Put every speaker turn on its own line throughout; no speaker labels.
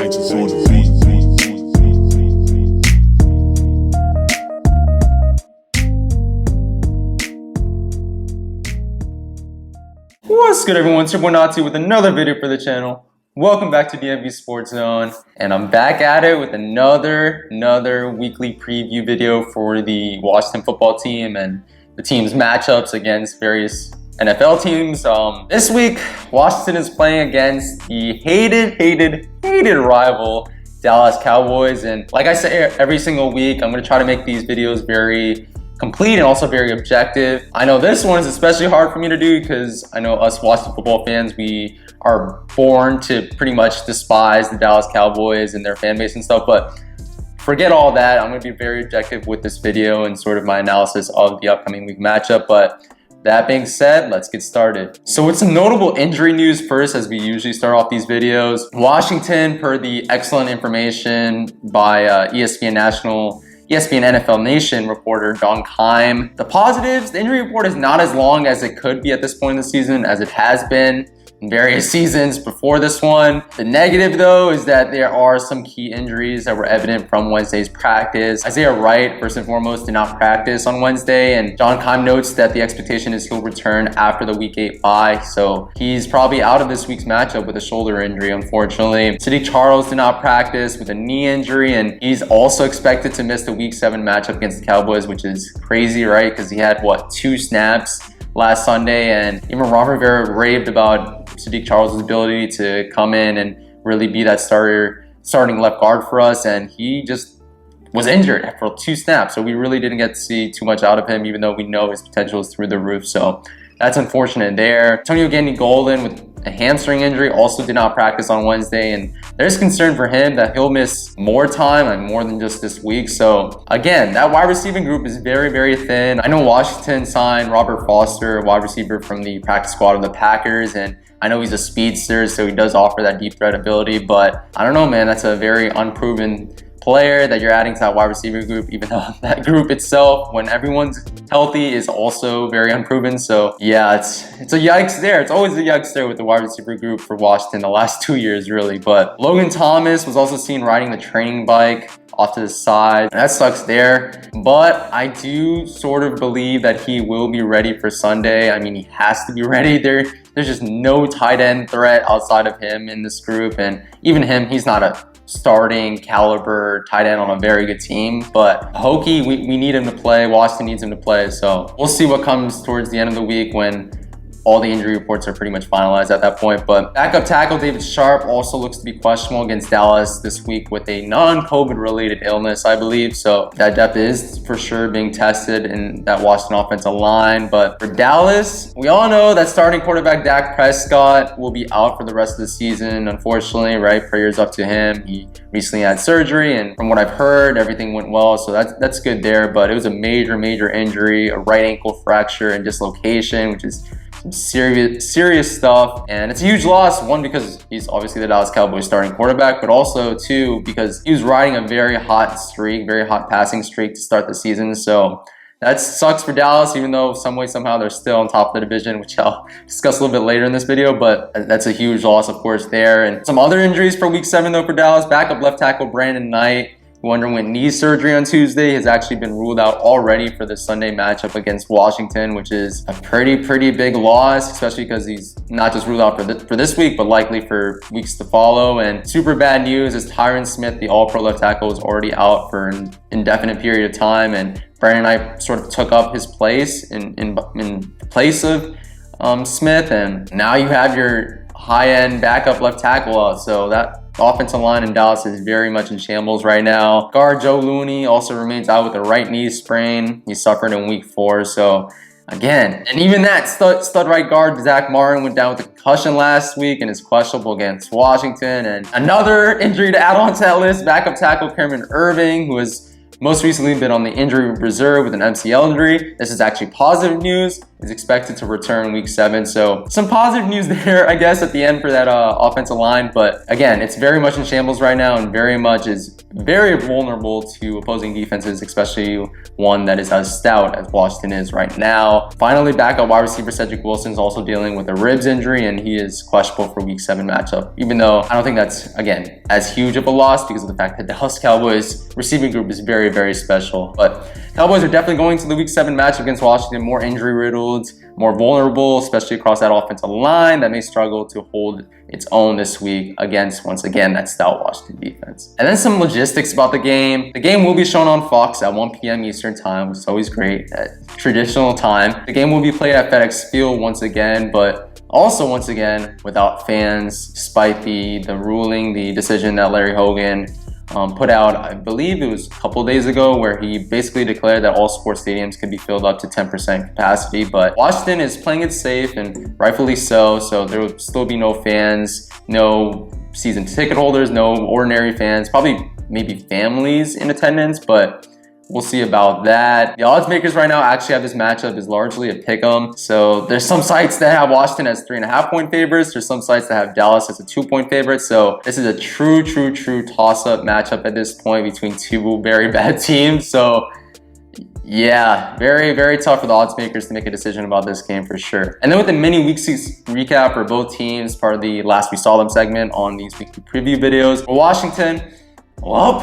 Untitled on the beat.
What's good, everyone? It's your boy Nati with another video for the channel. Welcome back to DMV Sports Zone, and I'm back at it with another weekly preview video for the Washington football team and the team's matchups against various NFL teams. This week, Washington is playing against the hated rival Dallas Cowboys, and like I say every single week, I'm going to try to make these videos very complete and also very objective. I know this one is especially hard for me to do because I know us Washington football fans, we are born to pretty much despise the Dallas Cowboys and their fan base and stuff, but forget all that. I'm going to be very objective with this video and sort of my analysis of the upcoming week matchup. But that being said, let's get started. So with some notable injury news first, as we usually start off these videos. Washington, per the excellent information by ESPN NFL Nation reporter Don Keim. The positives, the injury report is not as long as it could be at this point in the season as it has been in various seasons before this one. The negative, though, is that there are some key injuries that were evident from Wednesday's practice. Isaiah Wright, first and foremost, did not practice on Wednesday, and Don Keim notes that the expectation is he'll return after the Week 8 bye, so he's probably out of this week's matchup with a shoulder injury, unfortunately. Sadiq Charles did not practice with a knee injury, and he's also expected to miss the Week 7 matchup against the Cowboys, which is crazy, right? Because he had, 2 snaps last Sunday, and even Ron Rivera raved about Sadiq Charles' ability to come in and really be that starting left guard for us, and he just was injured for 2 snaps, so we really didn't get to see too much out of him, even though we know his potential is through the roof. So that's unfortunate there. Antonio Gandy-Golden with a hamstring injury also did not practice on Wednesday, and there's concern for him that he'll miss more time and more than just this week. So again, that wide receiving group is very thin. I know Washington signed Robert Foster, a wide receiver from the practice squad of the Packers, and I know he's a speedster, so he does offer that deep threat ability, but I don't know, man, that's a very unproven player that you're adding to that wide receiver group, even though that group itself, when everyone's healthy, is also very unproven. So yeah, it's a yikes there. It's always a yikes there with the wide receiver group for Washington the last 2 years, really. But Logan Thomas was also seen riding the training bike off to the side. That sucks there. But I do sort of believe that he will be ready for Sunday. I mean, he has to be ready. There's just no tight end threat outside of him in this group. And even him, he's not a starting caliber tight end on a very good team, but Hokie, we need him to play. Washington needs him to play, so we'll see what comes towards the end of the week when all the injury reports are pretty much finalized at that point. But backup tackle David Sharp also looks to be questionable against Dallas this week with a non-COVID related illness, I believe. So that depth is for sure being tested in that Washington offensive line. But for Dallas, we all know that starting quarterback Dak Prescott will be out for the rest of the season, unfortunately, right? Prayers up to him. He recently had surgery, and from what I've heard, everything went well, so that's good there. But it was a major injury, a right ankle fracture and dislocation, which is some serious stuff, and it's a huge loss. One, because he's obviously the Dallas Cowboys starting quarterback, but also two, because he was riding a very hot passing streak to start the season. So that sucks for Dallas, even though somehow they're still on top of the division, which I'll discuss a little bit later in this video. But that's a huge loss, of course, there. And some other injuries for Week 7 though for Dallas. Backup left tackle Brandon Knight, who underwent knee surgery on Tuesday, has actually been ruled out already for the Sunday matchup against Washington, which is a pretty big loss, especially because he's not just ruled out for this week, but likely for weeks to follow. And super bad news is Tyron Smith, the all-pro left tackle, is already out for an indefinite period of time, and Brandon Knight sort of took up his place in place of Smith, and now you have your high-end backup left tackle out, so that offensive line in Dallas is very much in shambles right now. Guard Joe Looney also remains out with a right knee sprain. He suffered in Week 4. So again, and even that stud right guard Zach Martin went down with a concussion last week and is questionable against Washington. And another injury to add on to that list, backup tackle Cameron Irving, who was most recently been on the injury reserve with an MCL injury. This is actually positive news. He's expected to return week 7. So some positive news there, I guess, at the end for that offensive line. But again, it's very much in shambles right now and very much is very vulnerable to opposing defenses, especially one that is as stout as Washington is right now. Finally, backup wide receiver Cedric Wilson is also dealing with a ribs injury, and he is questionable for week 7 matchup, even though I don't think that's, again, as huge of a loss because of the fact that the Dallas Cowboys receiving group is very, very special. But Cowboys are definitely going to the week 7 match against Washington more injury riddled, more vulnerable, especially across that offensive line that may struggle to hold its own this week against, once again, that stout Washington defense. And then some logistics about the game. The game will be shown on Fox at 1 p.m. Eastern time, which is always great at traditional time. The game will be played at FedEx Field once again, but also once again without fans, despite the ruling, the decision that Larry Hogan put out, I believe it was a couple days ago, where he basically declared that all sports stadiums could be filled up to 10% capacity. But Washington is playing it safe, and rightfully so. So there will still be no fans, no season ticket holders, no ordinary fans, probably maybe families in attendance, but we'll see about that. The odds makers right now actually have this matchup is largely a pick'em. So there's some sites that have Washington as 3.5-point favorites. There's some sites that have Dallas as a 2-point favorite. So this is a true toss-up matchup at this point between two very bad teams. So yeah, very, very tough for the odds makers to make a decision about this game for sure. And then with the mini week 6 recap for both teams, part of the last we saw them segment on these weekly preview videos. For Washington, well,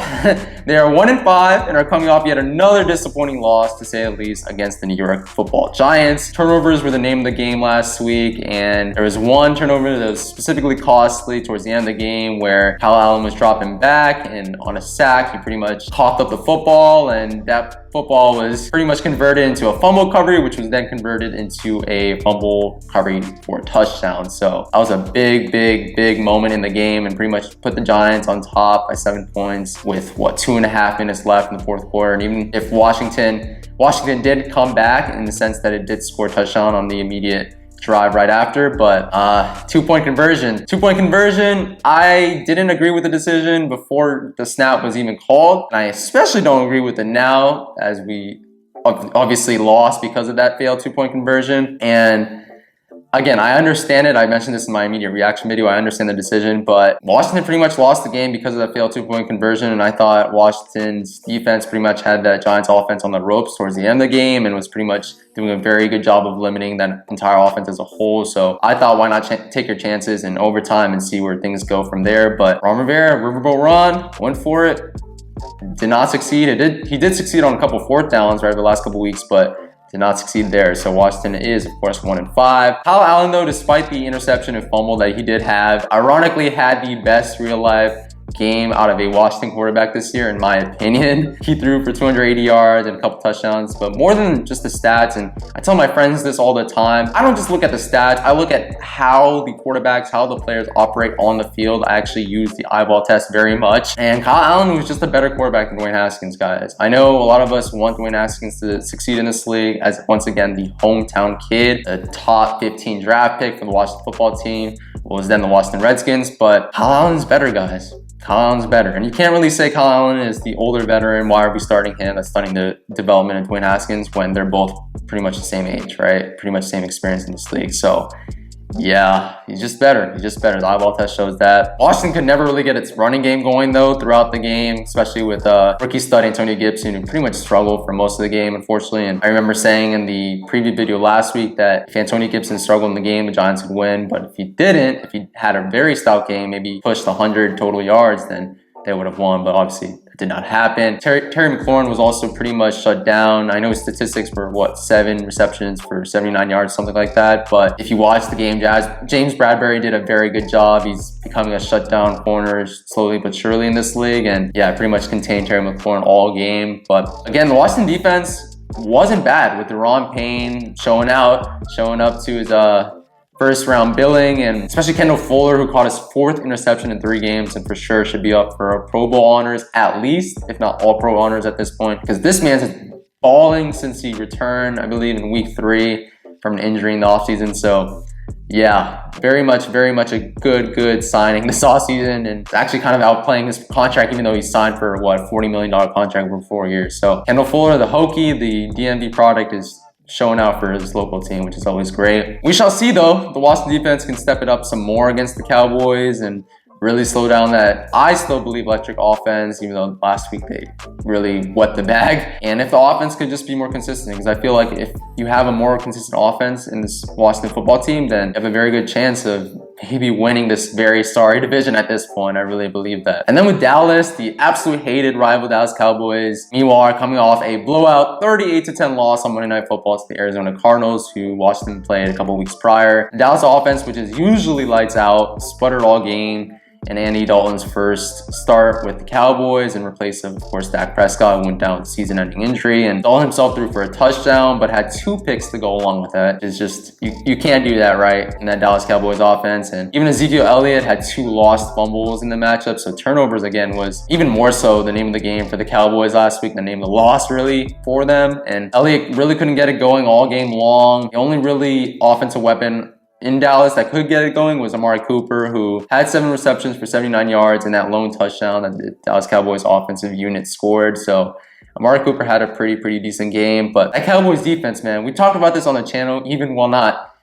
they are 1-5 and are coming off yet another disappointing loss, to say the least, against the New York Football Giants. Turnovers were the name of the game last week, and there was one turnover that was specifically costly towards the end of the game where Kyle Allen was dropping back, and on a sack, he pretty much coughed up the football, and that football was pretty much converted into a fumble recovery, which was then converted into a fumble recovery for a touchdown. So that was a big moment in the game and pretty much put the Giants on top by 7 points with 2.5 minutes left in the fourth quarter. And even if Washington did come back in the sense that it did score a touchdown on the immediate drive right after, but 2-point conversion. I didn't agree with the decision before the snap was even called, and I especially don't agree with it now, as we obviously lost because of that failed 2-point conversion. And again, I understand it. I mentioned this in my immediate reaction video. I understand the decision, but Washington pretty much lost the game because of that failed 2-point conversion. And I thought Washington's defense pretty much had that Giants offense on the ropes towards the end of the game and was pretty much doing a very good job of limiting that entire offense as a whole. So I thought, why not take your chances in overtime and see where things go from there. But Ron Rivera, Riverboat Ron, went for it. Did not succeed. He did succeed on a couple fourth downs, right, the last couple weeks, but did not succeed there. So Washington is, of course, 1-5. Kyle Allen, though, despite the interception and fumble that he did have, ironically had the best real-life game out of a Washington quarterback this year, in my opinion. He threw for 280 yards and a couple touchdowns, but more than just the stats, and I tell my friends this all the time, I don't just look at the stats, I look at how the quarterbacks, how the players operate on the field. I actually use the eyeball test very much, and Kyle Allen was just a better quarterback than Dwayne Haskins, guys. I know a lot of us want Dwayne Haskins to succeed in this league as, once again, the hometown kid, the top 15 draft pick for the Washington football team, was then the Washington Redskins, but Kyle Allen's better, guys. Kyle Allen's better. And you can't really say Kyle Allen is the older veteran. Why are we starting him? That's starting the development of Dwayne Haskins when they're both pretty much the same age, right? Pretty much same experience in this league. So yeah, he's just better. The eyeball test shows that. Washington could never really get its running game going, though, throughout the game, especially with rookie stud Antonio Gibson, who pretty much struggled for most of the game, unfortunately. And I remember saying in the preview video last week that if Antonio Gibson struggled in the game, the Giants could win. But if he didn't, if he had a very stout game, maybe pushed 100 total yards, then they would have won. But obviously, it did not happen. Terry McLaurin was also pretty much shut down. I know his statistics were, 7 receptions for 79 yards, something like that. But if you watch the game, James Bradbury did a very good job. He's becoming a shutdown corner slowly but surely in this league. And yeah, pretty much contained Terry McLaurin all game. But again, the Washington defense wasn't bad with Deron Payne showing up to his first round billing, and especially Kendall Fuller, who caught his 4th interception in 3 games and for sure should be up for Pro Bowl honors, at least, if not all pro honors at this point, because this man's been balling since he returned, I believe, in week 3 from an injury in the offseason. So Yeah, very much a good signing this offseason, and actually kind of outplaying his contract, even though he signed for what, $40 million contract for 4 years. So Kendall Fuller, the Hokie, the DMV product, is showing out for his local team, which is always great. We shall see though. The Washington defense can step it up some more against the Cowboys and really slow down that, I still believe, electric offense, even though last week they really wet the bag. And if the offense could just be more consistent, because I feel like if you have a more consistent offense in this Washington football team, then you have a very good chance of maybe winning this very sorry division at this point. I really believe that. And then with Dallas, the absolute hated rival Dallas Cowboys, meanwhile, are coming off a blowout 38-10 loss on Monday Night Football to the Arizona Cardinals, who Washington played a couple weeks prior. The Dallas offense, which is usually lights out, sputtered all game. And Andy Dalton's first start with the Cowboys in replace of course, Dak Prescott, who went down with season-ending injury. And Dalton himself threw for a touchdown, but had 2 picks to go along with that. It's just, you can't do that right in that Dallas Cowboys offense. And even Ezekiel Elliott had 2 lost fumbles in the matchup. So turnovers, again, was even more so the name of the game for the Cowboys last week, the name of the loss, really, for them. And Elliott really couldn't get it going all game long. The only really offensive weapon in Dallas that could get it going was Amari Cooper, who had 7 receptions for 79 yards and that lone touchdown that the Dallas Cowboys offensive unit scored. So Amari Cooper had a pretty decent game. But that Cowboys defense, man, we talked about this on the channel even while not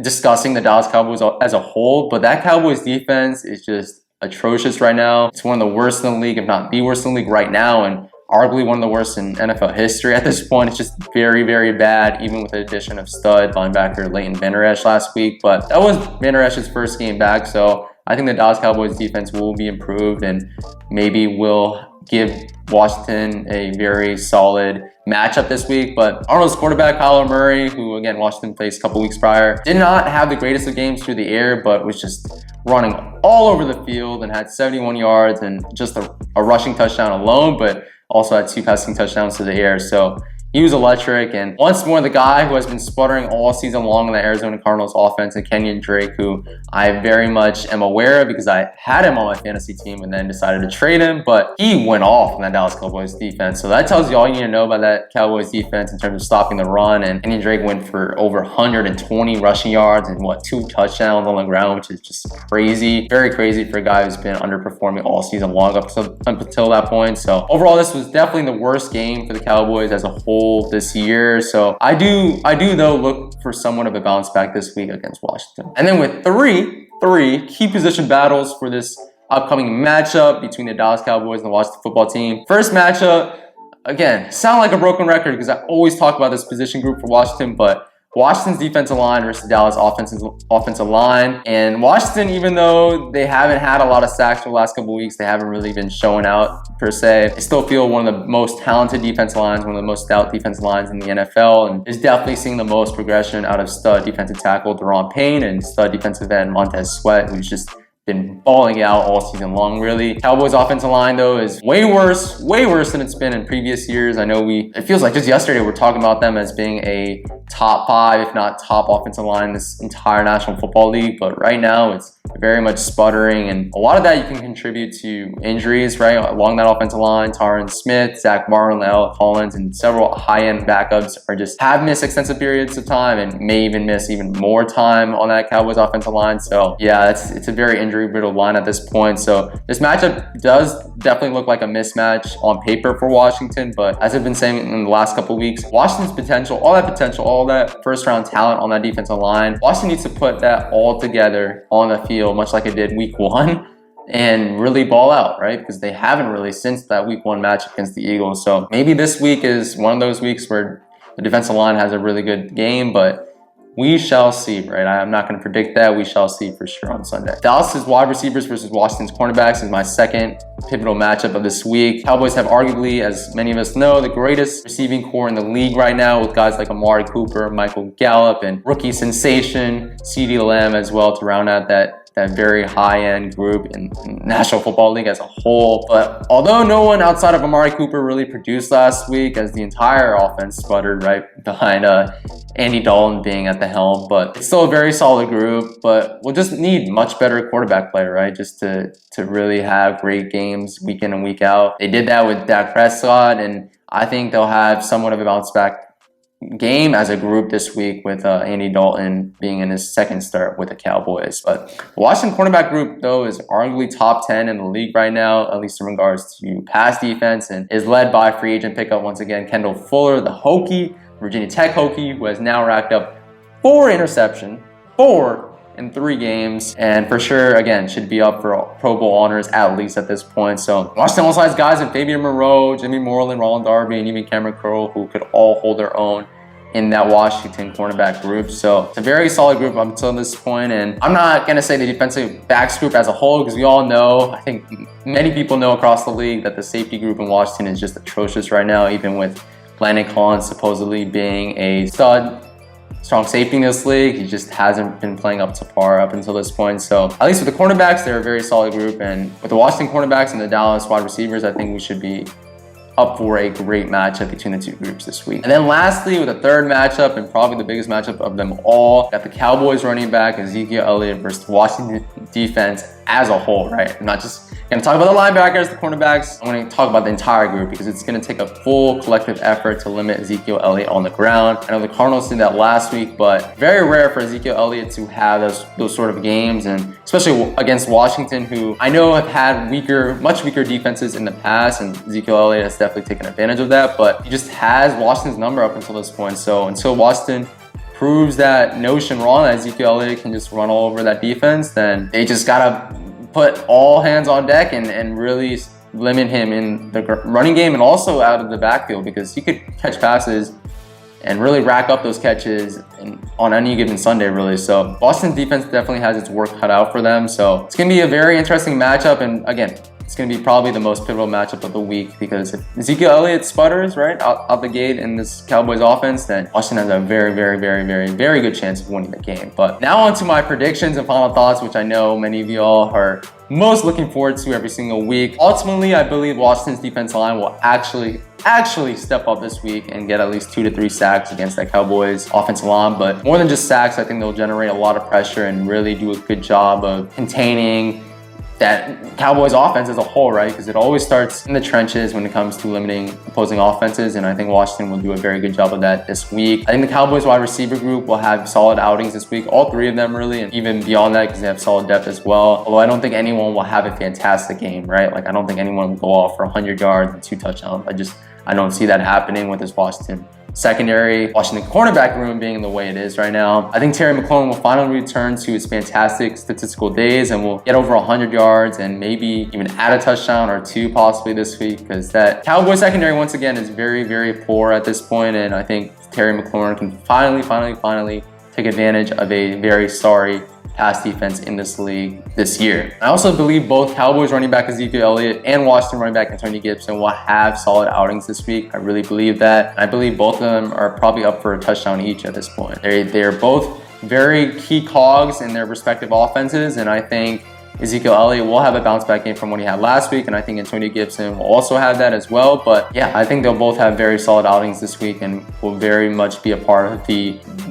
discussing the Dallas Cowboys as a whole, but that Cowboys defense is just atrocious right now. It's one of the worst in the league, if not the worst in the league right now, and arguably one of the worst in NFL history at this point. It's just very bad, even with the addition of stud linebacker Leighton Vander Esch last week. But that was Vander Esch's first game back, so I think the Dallas Cowboys defense will be improved and maybe will give Washington a very solid matchup this week. But Arnold's quarterback, Kyler Murray, who again Washington faced a couple weeks prior, did not have the greatest of games through the air, but was just running all over the field and had 71 yards and just a rushing touchdown alone, but also had 2 passing touchdowns to the air. So he was electric. And once more, the guy who has been sputtering all season long in the Arizona Cardinals offense, and Kenyon Drake, who I very much am aware of because I had him on my fantasy team and then decided to trade him. But he went off in that Dallas Cowboys defense. So that tells you all you need to know about that Cowboys defense in terms of stopping the run. And Kenyon Drake went for over 120 rushing yards and 2 touchdowns on the ground, which is just crazy. Very crazy for a guy who's been underperforming all season long up until that point. So overall, this was definitely the worst game for the Cowboys as a whole this year. So I do though look for somewhat of a bounce back this week against Washington. And then with three key position battles for this upcoming matchup between the Dallas Cowboys and the Washington football team. First matchup, again, sound like a broken record because I always talk about this position group for Washington, but Washington's defensive line versus Dallas offensive line. And Washington, even though they haven't had a lot of sacks for the last couple of weeks, they haven't really been showing out per se. I still feel one of the most talented defensive lines, one of the most stout defensive lines in the NFL, and is definitely seeing the most progression out of stud defensive tackle Daron Payne and stud defensive end Montez Sweat, who's just been balling out all season long, really. Cowboys offensive line, though, is way worse than it's been in previous years. I know it feels like just yesterday we're talking about them as being a top 5, if not top offensive line in this entire National Football League, but right now it's very much sputtering, and a lot of that you can contribute to injuries, right? Along that offensive line, Tyron Smith, Zach Martin, La'el Collins, and several high-end backups have missed extensive periods of time and may even miss even more time on that Cowboys offensive line. So yeah, it's a very injury-riddled line at this point. So this matchup does definitely look like a mismatch on paper for Washington, but as I've been saying in the last couple of weeks, Washington's potential, all that first-round talent on that defensive line, Washington needs to put that all together on the field, much like it did week 1, and really ball out, right? Because they haven't really since that week 1 match against the Eagles. So maybe this week is one of those weeks where the defensive line has a really good game, but we shall see, right? I'm not going to predict that. We shall see for sure on Sunday. Dallas's wide receivers versus Washington's cornerbacks is my second pivotal matchup of this week. Cowboys have arguably, as many of us know, the greatest receiving core in the league right now, with guys like Amari Cooper, Michael Gallup, and rookie sensation CeeDee Lamb as well to round out that very high-end group in National Football League as a whole. But although no one outside of Amari Cooper really produced last week, as the entire offense sputtered right behind Andy Dalton being at the helm, but it's still a very solid group. But we'll just need much better quarterback play, right? Just to really have great games week in and week out. They did that with Dak Prescott, and I think they'll have somewhat of a bounce back game as a group this week with Andy Dalton being in his second start with the Cowboys. But the Washington cornerback group, though, is arguably top 10 in the league right now, at least in regards to pass defense, and is led by free agent pickup once again, Kendall Fuller, the Hokie, Virginia Tech Hokie, who has now racked up 4 interceptions, 4 in 3 games, and for sure, again, should be up for Pro Bowl honors at least at this point. So Washington also has guys in Fabian Moreau, Jimmy Moreland, Roland Darby, and even Cameron Curl, who could all hold their own in that Washington cornerback group. So it's a very solid group up until this point. And I'm not going to say the defensive backs group as a whole, because we all know, I think many people know across the league, that the safety group in Washington is just atrocious right now, even with Landon Collins supposedly being a stud strong safety in this league. He just hasn't been playing up to par up until this point. So at least with the cornerbacks, they're a very solid group. And with the Washington cornerbacks and the Dallas wide receivers, I think we should be up for a great matchup between the two groups this week. And then lastly, with the third matchup, and probably the biggest matchup of them all, got the Cowboys running back Ezekiel Elliott versus Washington defense as a whole, right? I'm not just going to talk about the linebackers, the cornerbacks. I'm going to talk about the entire group, because it's going to take a full collective effort to limit Ezekiel Elliott on the ground. I know the Cardinals did that last week, but very rare for Ezekiel Elliott to have those sort of games, and especially against Washington, who I know have had much weaker defenses in the past, and Ezekiel Elliott has definitely taken advantage of that, but he just has Washington's number up until this point. So until Washington proves that notion wrong, that Ezekiel Elliott can just run all over that defense, then they just gotta put all hands on deck and really limit him in the running game and also out of the backfield, because he could catch passes and really rack up those catches on any given Sunday, really. So Washington's defense definitely has its work cut out for them. So it's going to be a very interesting matchup. And again, it's going to be probably the most pivotal matchup of the week, because if Ezekiel Elliott sputters right out the gate in this Cowboys offense, then Washington has a very, very, very, very, very good chance of winning the game. But now on to my predictions and final thoughts, which I know many of y'all are most looking forward to every single week. Ultimately, I believe Washington's defensive line will actually step up this week and get at least 2 to 3 sacks against that Cowboys offensive line. But more than just sacks, I think they'll generate a lot of pressure and really do a good job of containing that Cowboys offense as a whole, right? Because it always starts in the trenches when it comes to limiting opposing offenses, and I think Washington will do a very good job of that this week. I think the Cowboys wide receiver group will have solid outings this week, all 3 of them really, and even beyond that, because they have solid depth as well. Although I don't think anyone will have a fantastic game, right? Like, I don't think anyone will go off for 100 yards and 2 touchdowns. I don't see that happening with this Washington secondary, Washington cornerback room being the way it is right now. I think Terry McLaurin will finally return to his fantastic statistical days and will get over 100 yards and maybe even add a touchdown or 2 possibly this week, because that Cowboys secondary once again is very, very poor at this point, and I think Terry McLaurin can finally take advantage of a very sorry pass defense in this league this year. I also believe both Cowboys running back Ezekiel Elliott and Washington running back Antonio Gibson will have solid outings this week. I really believe that. I believe both of them are probably up for a touchdown each at this point. They're both very key cogs in their respective offenses, and I think Ezekiel Elliott will have a bounce back game from what he had last week, and I think Antonio Gibson will also have that as well. But yeah, I think they'll both have very solid outings this week and will very much be a part of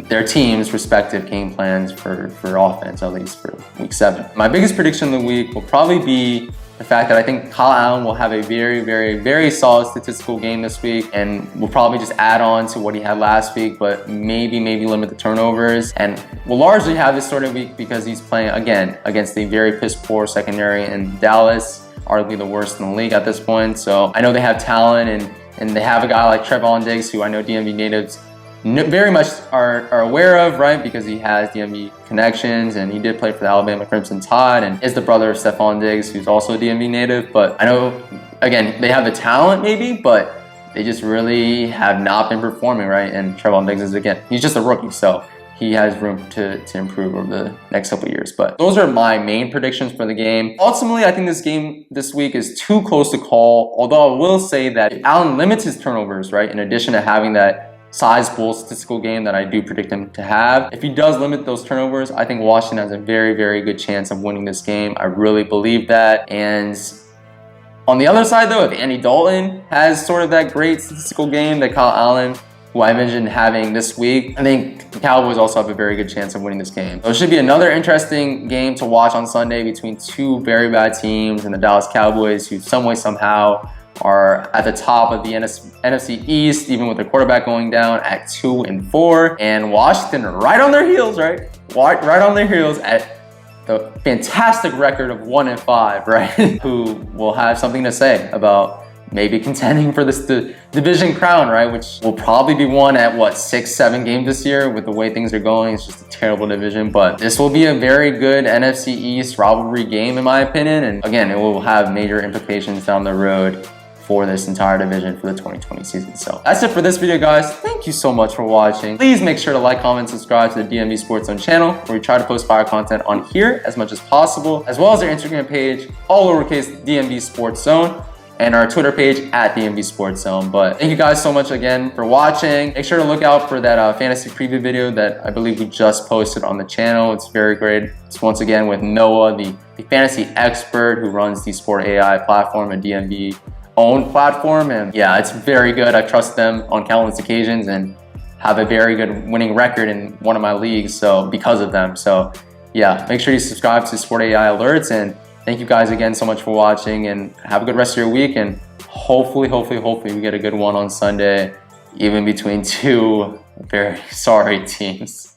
their team's respective game plans for offense, at least for week 7. My biggest prediction of the week will probably be the fact that I think Kyle Allen will have a very, very, very solid statistical game this week, and will probably just add on to what he had last week, but maybe limit the turnovers, and will largely have this sort of week because he's playing again against a very piss poor secondary in Dallas, arguably the worst in the league at this point. So I know they have talent, and they have a guy like Trevon Diggs, who I know DMV natives very much are aware of, right? Because he has DMV connections, and he did play for the Alabama Crimson Tide and is the brother of Stephon Diggs, who's also a DMV native. But I know, again, they have the talent maybe, but they just really have not been performing, right? And Trevon Diggs is, again, he's just a rookie, so he has room to improve over the next couple of years. But those are my main predictions for the game. Ultimately, I think this game this week is too close to call, although I will say that if Allen limits his turnovers, right, in addition to having that sizable statistical game that I do predict him to have, if he does limit those turnovers, I think Washington has a very, very good chance of winning this game. I really believe that. And on the other side, though, if Andy Dalton has sort of that great statistical game that Kyle Allen, who I mentioned having this week, I think the Cowboys also have a very good chance of winning this game. So it should be another interesting game to watch on Sunday between 2 very bad teams, and the Dallas Cowboys, who some way, somehow are at the top of the NFC East, even with their quarterback going down at 2-4. And Washington right on their heels, right? Right on their heels at the fantastic record of 1-5, right? Who will have something to say about maybe contending for this division crown, right? Which will probably be won at what, 6-7 games this year with the way things are going. It's just a terrible division, but this will be a very good NFC East rivalry game in my opinion. And again, it will have major implications down the road for this entire division for the 2020 season. So that's it for this video, guys. Thank you so much for watching. Please make sure to like, comment, subscribe to the DMV Sports Zone channel, where we try to post fire content on here as much as possible, as well as our Instagram page, all lowercase DMV Sports Zone, and our Twitter page at DMV Sports Zone. But thank you guys so much again for watching. Make sure to look out for that fantasy preview video that I believe we just posted on the channel. It's very great. It's once again with Noah, the fantasy expert who runs the Sport AI platform and DMV own platform. And yeah, it's very good. I trust them on countless occasions and have a very good winning record in one of my leagues, so because of them. So yeah, make sure you subscribe to Sport AI alerts, and thank you guys again so much for watching, and have a good rest of your week. And hopefully we get a good one on Sunday, even between two very sorry teams.